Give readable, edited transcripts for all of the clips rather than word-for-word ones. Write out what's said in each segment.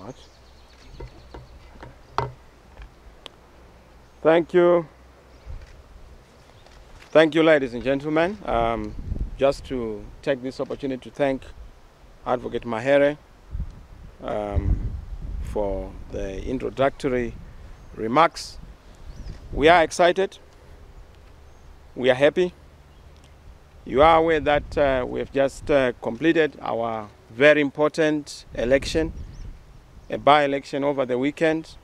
much. Thank you. Thank you, ladies and gentlemen. Just to take this opportunity to thank Advocate Mahere for the introductory remarks. We are excited. We are happy. You are aware that we have just completed our very important election, a by-election over the weekend,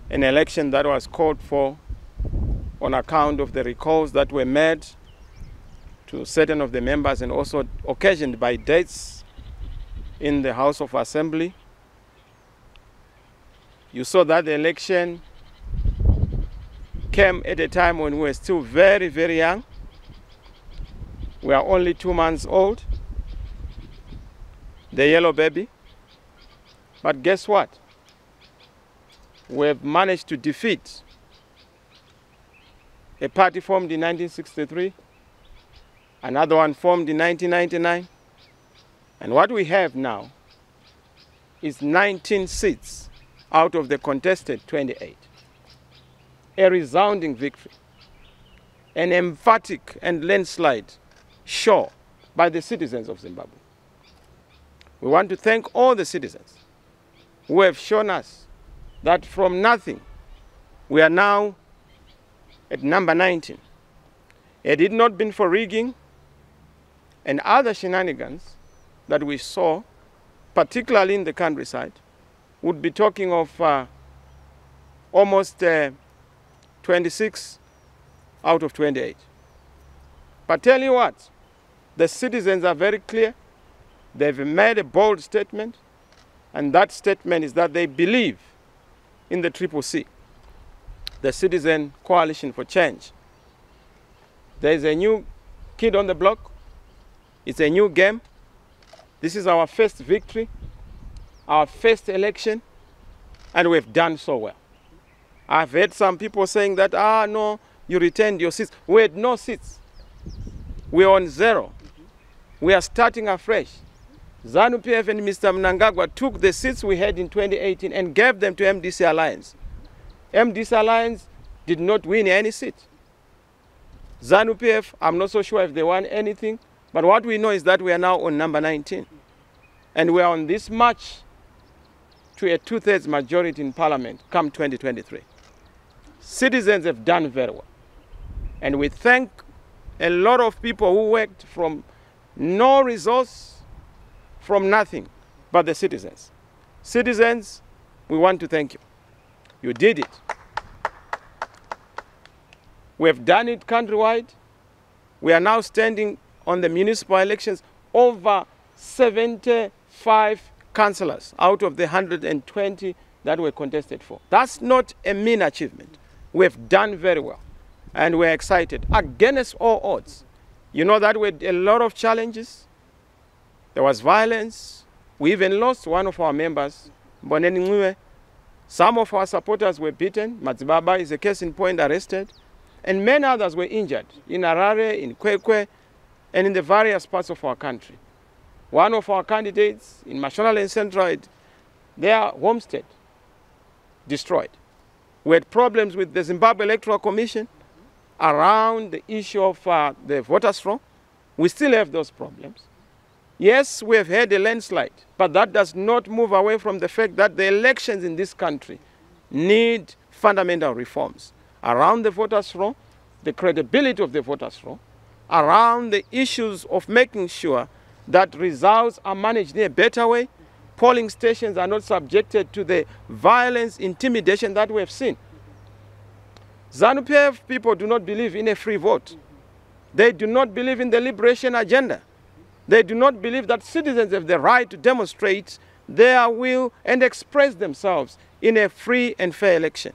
an election that was called for on account of the recalls that were made to certain of the members and also occasioned by deaths in the House of Assembly. You saw that the election came at a time when we were still very, very young. We are only 2 months old, the yellow baby. But guess what? We have managed to defeat a party formed in 1963, another one formed in 1999, and what we have now is 19 seats out of the contested 28. A resounding victory, an emphatic and landslide show by the citizens of Zimbabwe. We want to thank all the citizens who have shown us that from nothing, we are now at number 19. Had it not been for rigging and other shenanigans that we saw, particularly in the countryside, would be talking of almost 26 out of 28. But tell you what, the citizens are very clear. They've made a bold statement, and that statement is that they believe in the CCC, the Citizen Coalition for Change. There is a new kid on the block. It's a new game. This is our first victory, our first election, and we've done so well. I've heard some people saying that, no, you retained your seats. We had no seats. We're on zero. We are starting afresh. ZANU-PF and Mr. Mnangagwa took the seats we had in 2018 and gave them to MDC Alliance. MDC Alliance did not win any seat. ZANU-PF, I'm not so sure if they won anything, but what we know is that we are now on number 19. And we are on this march to a 2/3 majority in Parliament come 2023. Citizens have done very well. And we thank a lot of people who worked from no resource, from nothing, but the citizens. Citizens, we want to thank you. You did it. We have done it countrywide. We are now standing on the municipal elections, over 75 councillors out of the 120 that were contested for. That's not a mean achievement. We have done very well, and we're excited. Against all odds, you know that we had a lot of challenges. There was violence. We even lost one of our members, Mboneni Ncube. Some of our supporters were beaten. Mazibaba is a case in point, arrested. And many others were injured in Harare, in Kwekwe, and in the various parts of our country. One of our candidates in Mashonaland and Central, their homestead destroyed. We had problems with the Zimbabwe Electoral Commission around the issue of the voters' roll. We still have those problems. Yes, we have had a landslide, but that does not move away from the fact that the elections in this country need fundamental reforms around the voters' roll, the credibility of the voters' roll, around the issues of making sure that results are managed in a better way, polling stations are not subjected to the violence, intimidation that we have seen. ZANU-PF people do not believe in a free vote. They do not believe in the liberation agenda. They do not believe that citizens have the right to demonstrate their will and express themselves in a free and fair election.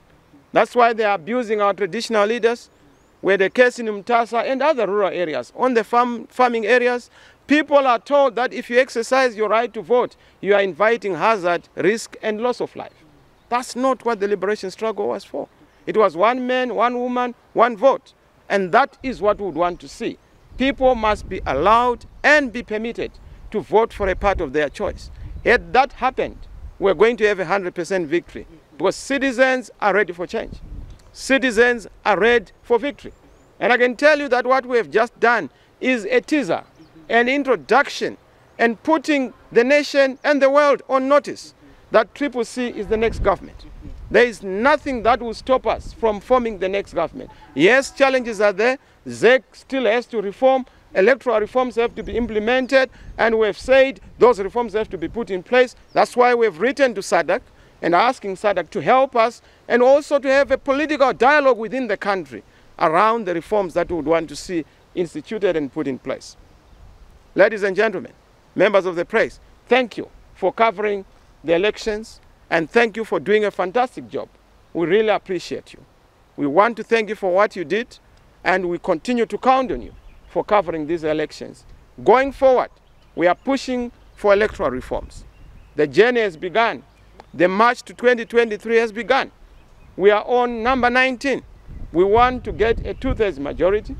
That's why they are abusing our traditional leaders. We had a case in Mtasa and other rural areas. On the farming areas, people are told that if you exercise your right to vote, you are inviting hazard, risk, and loss of life. That's not what the liberation struggle was for. It was one man, one woman, one vote. And that is what we would want to see. People must be allowed and be permitted to vote for a part of their choice. Had that happened, we're going to have a 100% victory. Because citizens are ready for change. Citizens are ready for victory. And I can tell you that what we have just done is a teaser, an introduction, and putting the nation and the world on notice that CCC is the next government. There is nothing that will stop us from forming the next government. Yes, challenges are there. ZEC still has to reform. Electoral reforms have to be implemented, and we have said those reforms have to be put in place. That's why we have written to SADC and asking SADC to help us, and also to have a political dialogue within the country around the reforms that we would want to see instituted and put in place. Ladies and gentlemen, members of the press, thank you for covering the elections, and thank you for doing a fantastic job. We really appreciate you. We want to thank you for what you did, and we continue to count on you for covering these elections. Going forward, we are pushing for electoral reforms. The journey has begun. The march to 2023 has begun. We are on number 19. We want to get a 2/3 majority.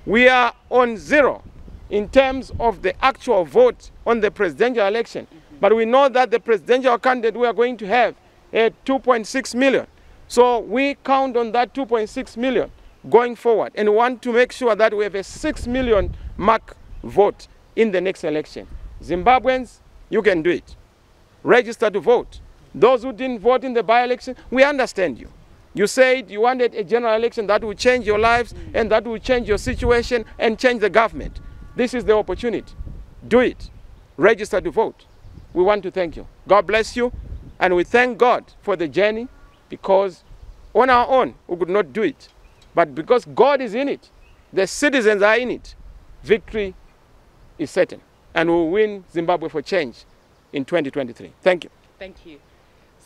We are on 0 in terms of the actual vote on the presidential election. But we know that the presidential candidate we are going to have at 2.6 million. So we count on that 2.6 million going forward, and want to make sure that we have a 6 million mark vote in the next election. Zimbabweans, you can do it. Register to vote. Those who didn't vote in the by-election, we understand you. You said you wanted a general election that will change your lives and that will change your situation and change the government. This is the opportunity. Do it. Register to vote. We want to thank you. God bless you. And we thank God for the journey, because on our own, we could not do it. But because God is in it, the citizens are in it, victory is certain. And we'll win Zimbabwe for change in 2023. Thank you. Thank you.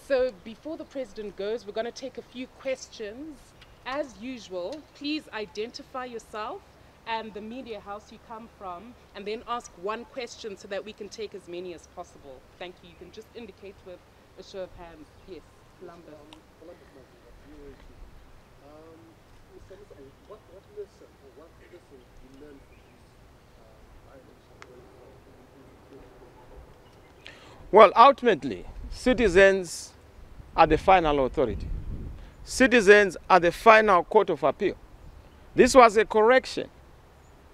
So before the president goes, we're going to take a few questions. As usual, please identify yourself and the media house you come from, and then ask one question so that we can take as many as possible. Thank you. You can just indicate with a show of hands. Yes, Lambert. What lesson you learned from this Well, ultimately, citizens are the final authority. Citizens are the final court of appeal. This was a correction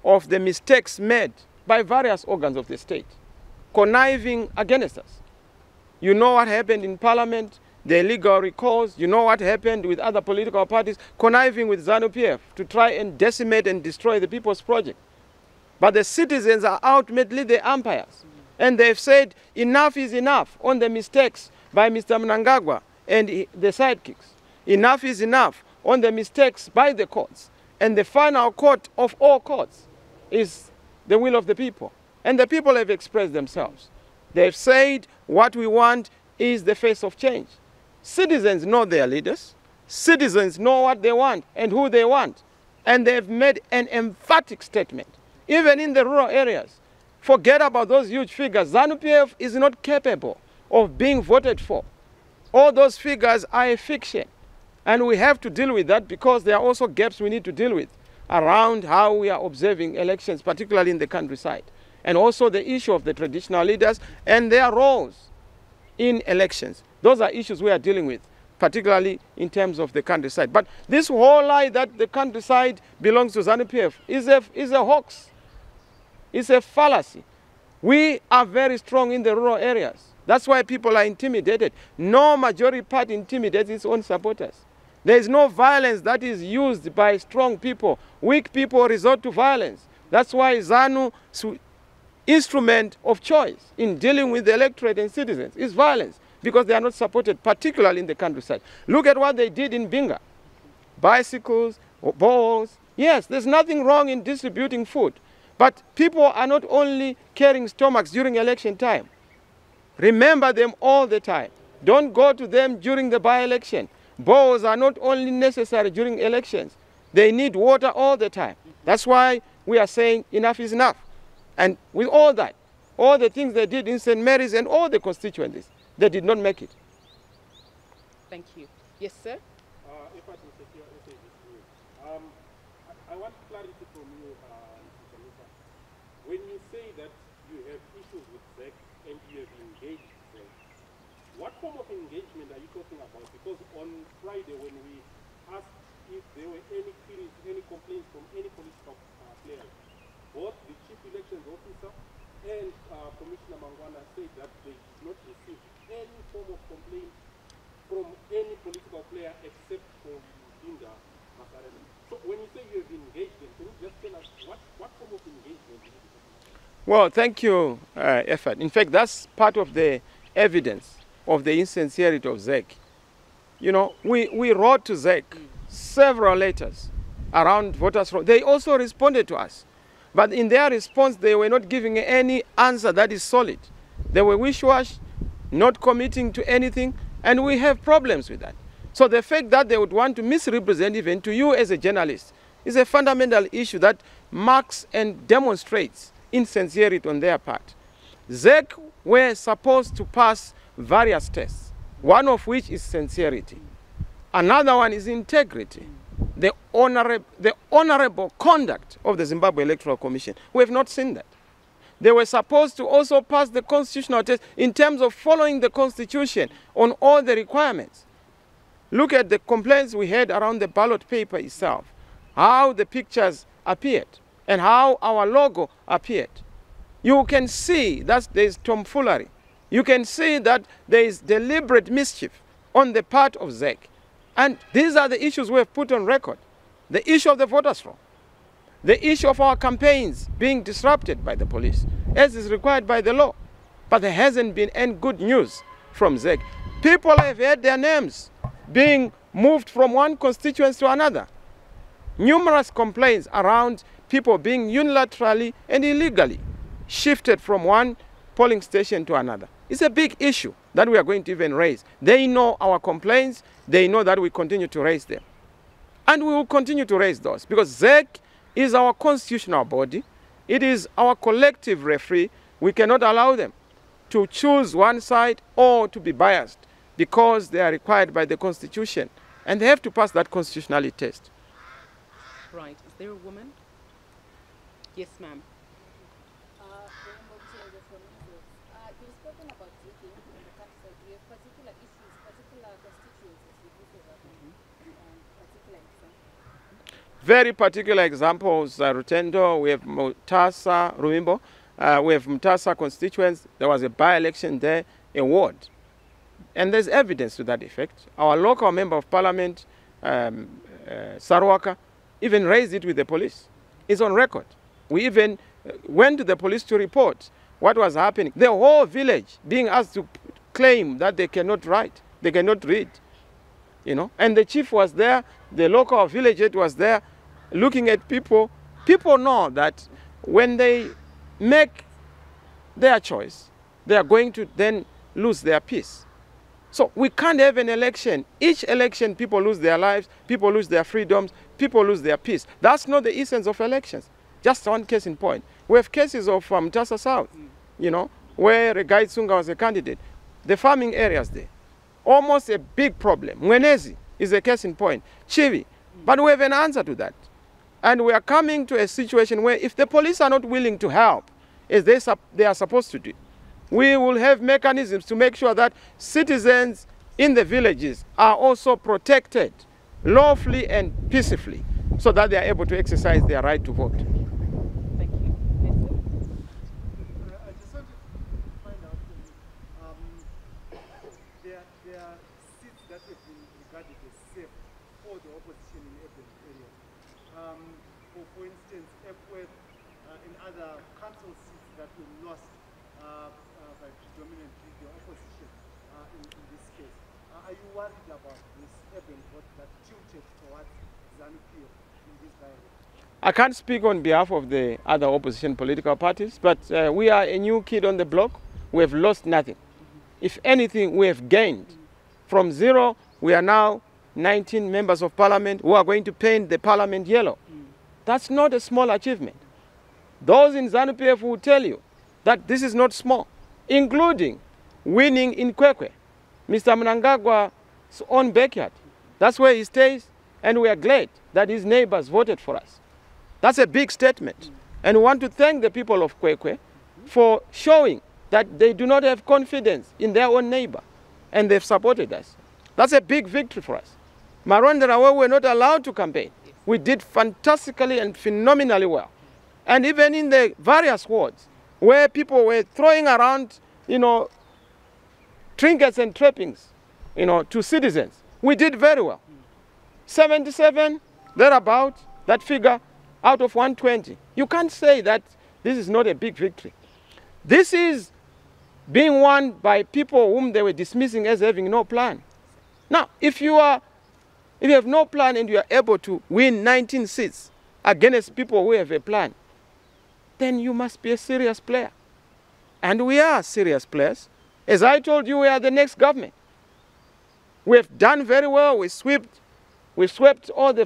of the mistakes made by various organs of the state, conniving against us. You know what happened in Parliament, the illegal recalls. You know what happened with other political parties, conniving with ZANU-PF to try and decimate and destroy the People's Project. But the citizens are ultimately the umpires. And they've said enough is enough on the mistakes by Mr. Mnangagwa and the sidekicks. Enough is enough on the mistakes by the courts. And the final court of all courts is the will of the people. And the people have expressed themselves. They've said what we want is the face of change. Citizens know their leaders. Citizens know what they want and who they want. And they've made an emphatic statement, even in the rural areas. Forget about those huge figures. ZANU-PF is not capable of being voted for. All those figures are a fiction. And we have to deal with that, because there are also gaps we need to deal with around how we are observing elections, particularly in the countryside. And also the issue of the traditional leaders and their roles in elections. Those are issues we are dealing with, particularly in terms of the countryside. But this whole lie that the countryside belongs to ZANU-PF is a hoax. It's a fallacy. We are very strong in the rural areas. That's why people are intimidated. No majority party intimidates its own supporters. There is no violence that is used by strong people. Weak people resort to violence. That's why ZANU's instrument of choice in dealing with the electorate and citizens is violence, because they are not supported, particularly in the countryside. Look at what they did in Binga. Bicycles, balls. Yes, there's nothing wrong in distributing food. But people are not only carrying stomachs during election time. Remember them all the time. Don't go to them during the by-election. Balls are not only necessary during elections. They need water all the time. That's why we are saying enough is enough. And with all that, all the things they did in St. Mary's and all the constituencies, they did not make it. Thank you. Yes, sir? If I can secure this view, I want clarity from you, Mr. Chamisa. When you say that you have issues with ZEC and you have engaged ZEC, What form of engagement are you talking about? Because on Friday, when we asked if there were any queries, any complaints from any political players, both the chief elections officer and Commissioner Mangwana said that they did not receive any form of complaint from any political player except from Linda Makarena. So when you say you have engaged them, can you just tell us what form of engagement is it? Well, thank you, Effort. In fact, that's part of the evidence of the insincerity of ZEC. You know, we wrote to ZEC several letters around voters' fraud. They also responded to us. But in their response, they were not giving any answer that is solid. They were wish-wash, not committing to anything, and we have problems with that. So the fact that they would want to misrepresent even to you as a journalist is a fundamental issue that marks and demonstrates insincerity on their part. ZEC were supposed to pass various tests, one of which is sincerity. Another one is integrity, the honorable conduct of the Zimbabwe Electoral Commission. We have not seen that. They were supposed to also pass the constitutional test in terms of following the Constitution on all the requirements. Look at the complaints we had around the ballot paper itself, how the pictures appeared and how our logo appeared. You can see that there is tomfoolery. You can see that there is deliberate mischief on the part of ZEC. And these are the issues we have put on record. The issue of the voters' roll, the issue of our campaigns being disrupted by the police, as is required by the law. But there hasn't been any good news from ZEC. People have had their names being moved from one constituency to another. Numerous complaints around people being unilaterally and illegally shifted from one polling station to another. It's a big issue that we are going to even raise. They know our complaints. They know that we continue to raise them. And we will continue to raise those because ZEC is our constitutional body. It is our collective referee. We cannot allow them to choose one side or to be biased because they are required by the Constitution. And they have to pass that constitutionality test. Right. Is there a woman? Yes, ma'am. You've spoken about drinking in the capital. Do you have particular issues, particular constituencies with this particular example? Very particular examples, Rutendo, we have Mutasa, Ruimbo, we have Mutasa constituents. There was a by-election there, a ward. And there's evidence to that effect. Our local member of parliament, Sarwaka, even raised it with the police. It's on record. We even went to the police to report what was happening. The whole village being asked to claim that they cannot write, they cannot read, you know. And the chief was there, the local village head was there, looking at people. People know that when they make their choice, they are going to then lose their peace. So we can't have an election. Each election, people lose their lives, people lose their freedoms, people lose their peace. That's not the essence of elections. Just one case in point. We have cases of Mutasa South, you know, where Regai Tsunga was a candidate. The farming areas there, almost a big problem. Mwenezi is a case in point. Chivi. But we have an answer to that. And we are coming to a situation where if the police are not willing to help, as they are supposed to do, we will have mechanisms to make sure that citizens in the villages are also protected lawfully and peacefully so that they are able to exercise their right to vote. Thank you. I just wanted to find out there are seats that have been regarded as safe for the opposition in urban areas. For instance, Epworth and other council seats that were lost by predominantly the opposition in this case. Are you worried about this urban vote that tilted towards ZANU-PF in this by-election? I can't speak on behalf of the other opposition political parties, but we are a new kid on the block. We have lost nothing. If anything, we have gained. From zero, we are now 19 members of parliament who are going to paint the parliament yellow. That's not a small achievement. Those in ZANU-PF will tell you that this is not small, including winning in Kwekwe, Mr. Mnangagwa's own backyard. That's where he stays, and we are glad that his neighbors voted for us. That's a big statement. And we want to thank the people of Kwekwe for showing that they do not have confidence in their own neighbor. and they've supported us. That's a big victory for us. Marondera, where we're not allowed to campaign, we did fantastically and phenomenally well. And even in the various wards where people were throwing around, trinkets and trappings, to citizens, we did very well. 77, thereabout, that figure, out of 120. You can't say that this is not a big victory. This is being won by people whom they were dismissing as having no plan. Now, if you have no plan and you are able to win 19 seats against people who have a plan, then you must be a serious player. And we are serious players. As I told you, we are the next government. We have done very well. We swept all the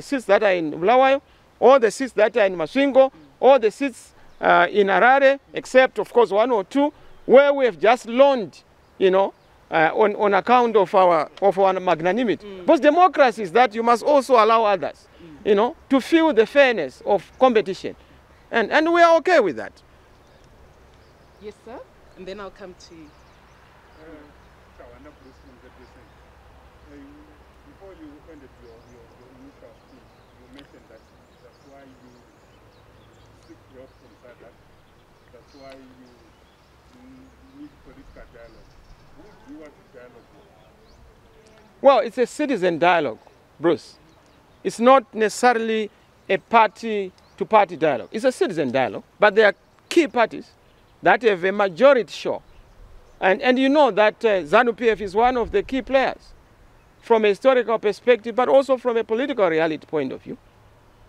seats that are in Bulawayo, all the seats that are in Masvingo, all the seats in Harare, except of course 1 or 2, where we have just loaned, on account of our magnanimity. Because democracy is that you must also allow others, to feel the fairness of competition. And we are okay with that. Yes, sir. And then I'll come to you. Before you ended your initial speech, you mentioned that's why you seek help from SADC. That's why you need political dialogue. Who do you want to dialogue with? Well, it's a citizen dialogue, Bruce. It's not necessarily a party-to-party dialogue. It's a citizen dialogue, but there are key parties that have a majority share. And you know that ZANU-PF is one of the key players from a historical perspective, but also from a political reality point of view.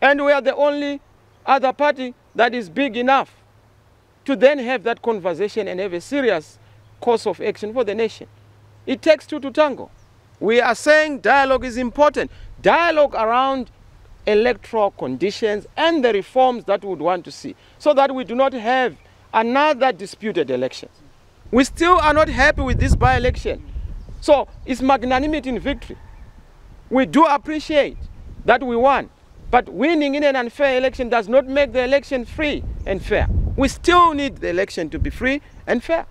And we are the only other party that is big enough to then have that conversation and have a serious course of action for the nation. It takes two to tango. We are saying dialogue is important. Dialogue around electoral conditions and the reforms that we would want to see, so that we do not have another disputed election. We still are not happy with this by-election. So it's magnanimity in victory. We do appreciate that we won, but winning in an unfair election does not make the election free and fair. We still need the election to be free and fair.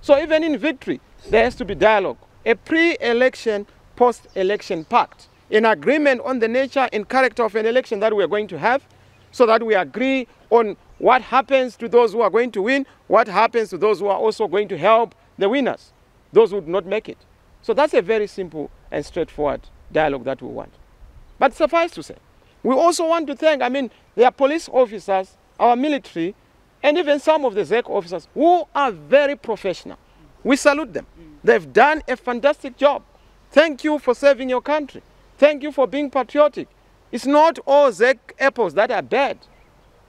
So even in victory, there has to be dialogue, a pre-election, post-election pact, an agreement on the nature and character of an election that we are going to have, so that we agree on what happens to those who are going to win, what happens to those who are also going to help the winners, those who do not make it. So that's a very simple and straightforward dialogue that we want. But suffice to say, we also want to thank, there are police officers, our military, and even some of the ZEC officers who are very professional. We salute them. They've done a fantastic job. Thank you for serving your country. Thank you for being patriotic. It's not all ZEC apples that are bad.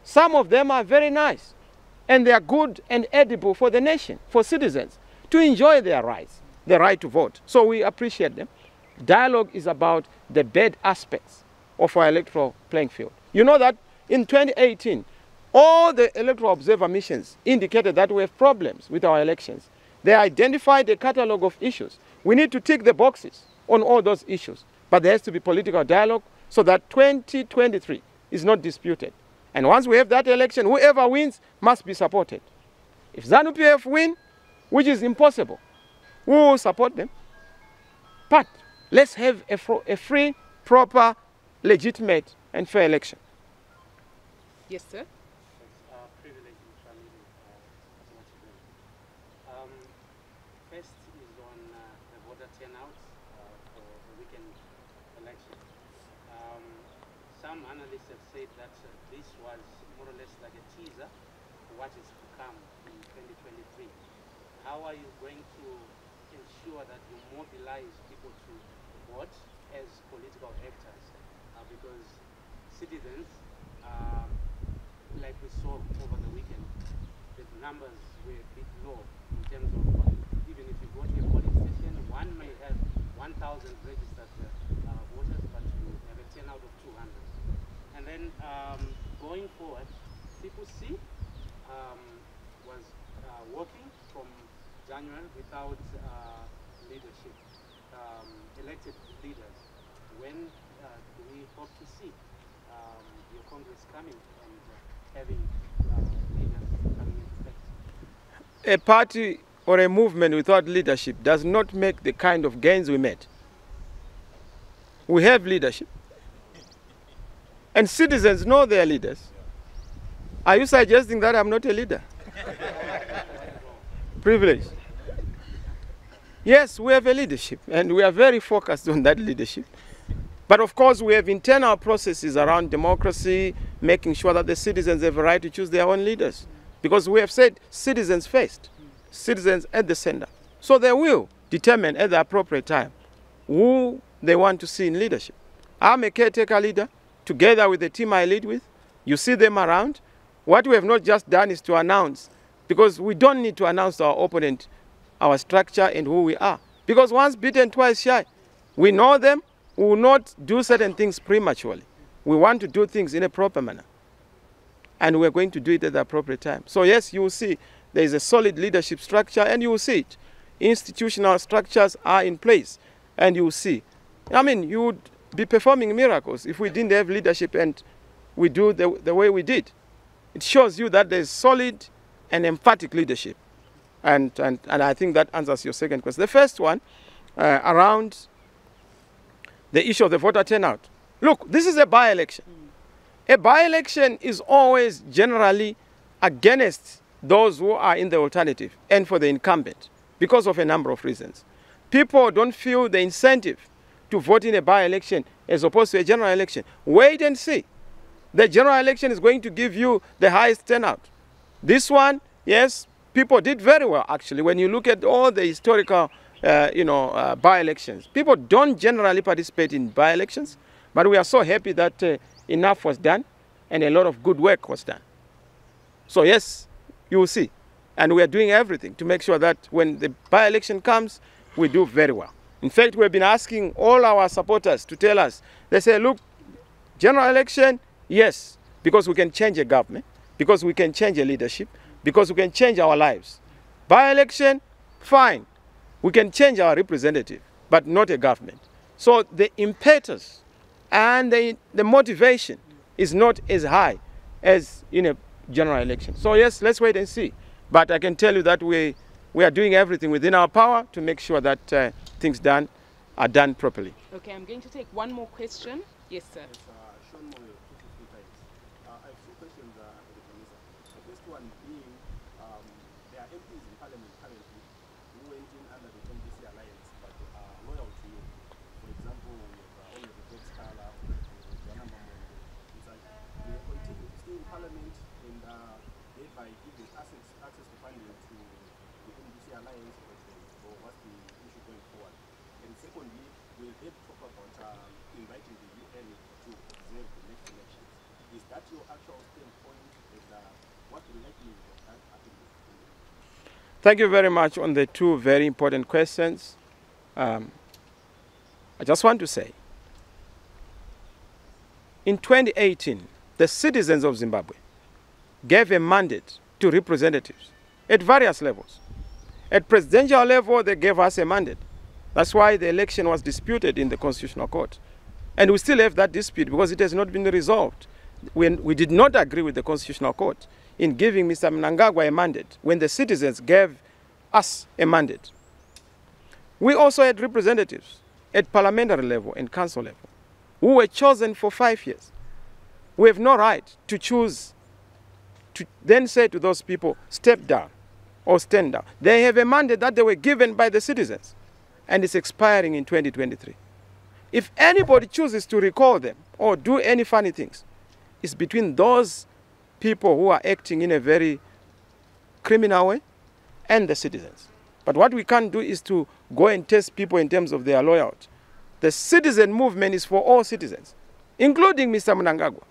Some of them are very nice, and they are good and edible for the nation, for citizens, to enjoy their rights, the right to vote. So we appreciate them. Dialogue is about the bad aspects of our electoral playing field. You know that in 2018, all the electoral observer missions indicated that we have problems with our elections. They identified a catalogue of issues. We need to tick the boxes on all those issues. But there has to be political dialogue so that 2023 is not disputed. And once we have that election, whoever wins must be supported. If ZANU-PF win, which is impossible, we will support them. But let's have a free, proper, legitimate, and fair election. Yes, sir. First is on the voter turnout for the weekend election. Some analysts have said that this was more or less like a teaser for what is to come in 2023. How are you going to ensure that you mobilize people to vote as political actors? Because citizens, like we saw over the weekend, the numbers were a bit low in terms of even if you go to a polling station, one may have 1,000 registered voters, but you have a turnout of 200. And then going forward, CCC was working from January without leadership, elected leaders. When do we hope to see your Congress coming and having leaders coming into effect? A party or a movement without leadership does not make the kind of gains we made. We have leadership. And citizens know their leaders. Are you suggesting that I'm not a leader? Privilege. Yes, we have a leadership, and we are very focused on that leadership. But of course, we have internal processes around democracy, making sure that the citizens have a right to choose their own leaders. Because we have said citizens first, citizens at the center. So they will determine at the appropriate time who they want to see in leadership. I'm a caretaker leader, together with the team I lead with. You see them around. What we have not just done is to announce, because we don't need to announce to our opponent our structure and who we are. Because once bitten, twice shy. We know them. We will not do certain things prematurely. We want to do things in a proper manner. And we're going to do it at the appropriate time. So yes, you will see there is a solid leadership structure, and you will see it. Institutional structures are in place, and you will see. I mean, you would be performing miracles if we didn't have leadership and we do the way we did. It shows you that there's solid and emphatic leadership. And I think that answers your second question. The first one, around the issue of the voter turnout. Look, this is a by-election. A by-election is always generally against those who are in the alternative and for the incumbent because of a number of reasons. People don't feel the incentive to vote in a by-election as opposed to a general election. Wait and see. The general election is going to give you the highest turnout. This one, yes, people did very well, actually. When you look at all the historical by-elections, people don't generally participate in by-elections, but we are so happy that enough was done and a lot of good work was done. So yes, you will see. And we are doing everything to make sure that when the by-election comes, we do very well. In fact, we've been asking all our supporters to tell us, they say, look, general election, yes, because we can change a government, because we can change a leadership, because we can change our lives. By-election, fine. We can change our representative, but not a government. So the impetus and the motivation is not as high as in a general election. So yes, let's wait and see. But I can tell you that we are doing everything within our power to make sure that things are done properly. Okay, I'm going to take one more question. Yes, sir. Yes, Sean Moyo, 250 times. I have two questions for the Chamisa. The first one being, there are MPs in Parliament currently who went in under the MDC alliance but are loyal to you. For example, all of the Bob Scala, they continue to stay in Parliament and thereby giving access to funding to the MDC alliance or what's the issue going forward. And secondly, we have talk about inviting the UN to observe the next elections. Is that your actual standpoint? What will likely have happened? Thank you very much on the two very important questions. I just want to say, in 2018, the citizens of Zimbabwe gave a mandate to representatives at various levels. At presidential level, they gave us a mandate. That's why the election was disputed in the Constitutional Court. And we still have that dispute because it has not been resolved. We did not agree with the Constitutional Court in giving Mr. Mnangagwa a mandate when the citizens gave us a mandate. We also had representatives at parliamentary level and council level who were chosen for 5 years. We have no right to choose to then say to those people, step down or stand down. They have a mandate that they were given by the citizens, and it's expiring in 2023. If anybody chooses to recall them or do any funny things, it's between those people who are acting in a very criminal way and the citizens. But what we can't do is to go and test people in terms of their loyalty. The citizen movement is for all citizens, including Mr. Mnangagwa.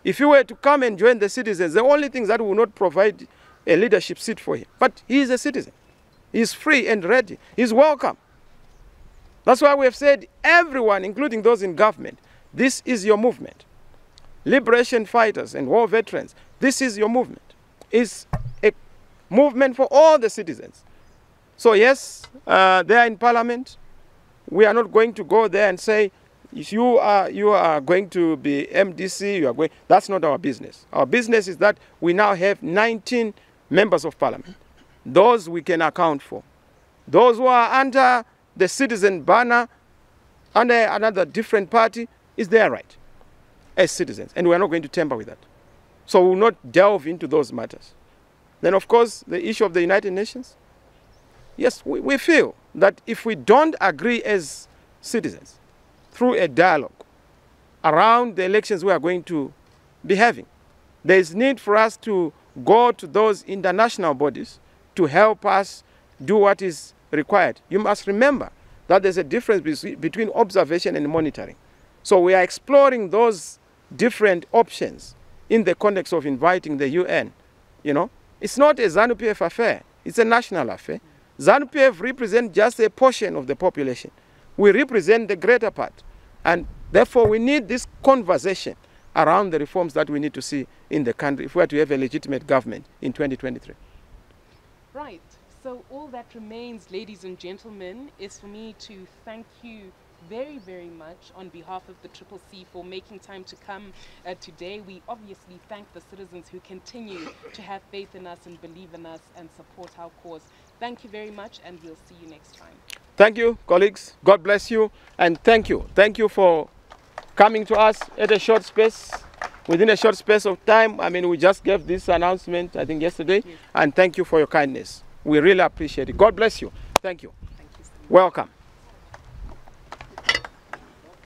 If you were to come and join the citizens, the only thing that will not provide a leadership seat for him. But he is a citizen. He is free and ready. He is welcome. That's why we have said everyone, including those in government, this is your movement. Liberation fighters and war veterans, this is your movement. It's a movement for all the citizens. So yes, they are in parliament. We are not going to go there and say, if you are going to be MDC, you are going. That's not our business. Our business is that we now have 19 members of parliament. those we can account for. Those who are under the citizen banner, under another different party, is their right as citizens. And we're not going to tamper with that. So we will not delve into those matters. Then, of course, the issue of the United Nations. Yes, we feel that if we don't agree as citizens through a dialogue around the elections we are going to be having, there is need for us to go to those international bodies to help us do what is required. You must remember that there's a difference between observation and monitoring. So we are exploring those different options in the context of inviting the UN. You know, it's not a ZANU-PF affair, it's a national affair. ZANU-PF represents just a portion of the population. We represent the greater part. And therefore, we need this conversation around the reforms that we need to see in the country if we are to have a legitimate government in 2023. Right. So all that remains, ladies and gentlemen, is for me to thank you very, very much on behalf of the CCC for making time to come today. We obviously thank the citizens who continue to have faith in us and believe in us and support our cause. Thank you very much, and we'll see you next time. Thank you, colleagues. God bless you, and thank you. Thank you for coming to us at a short space, within a short space of time. I mean, we just gave this announcement, I think, yesterday, and thank you for your kindness. We really appreciate it. God bless you. Thank you. Thank you so much. Welcome.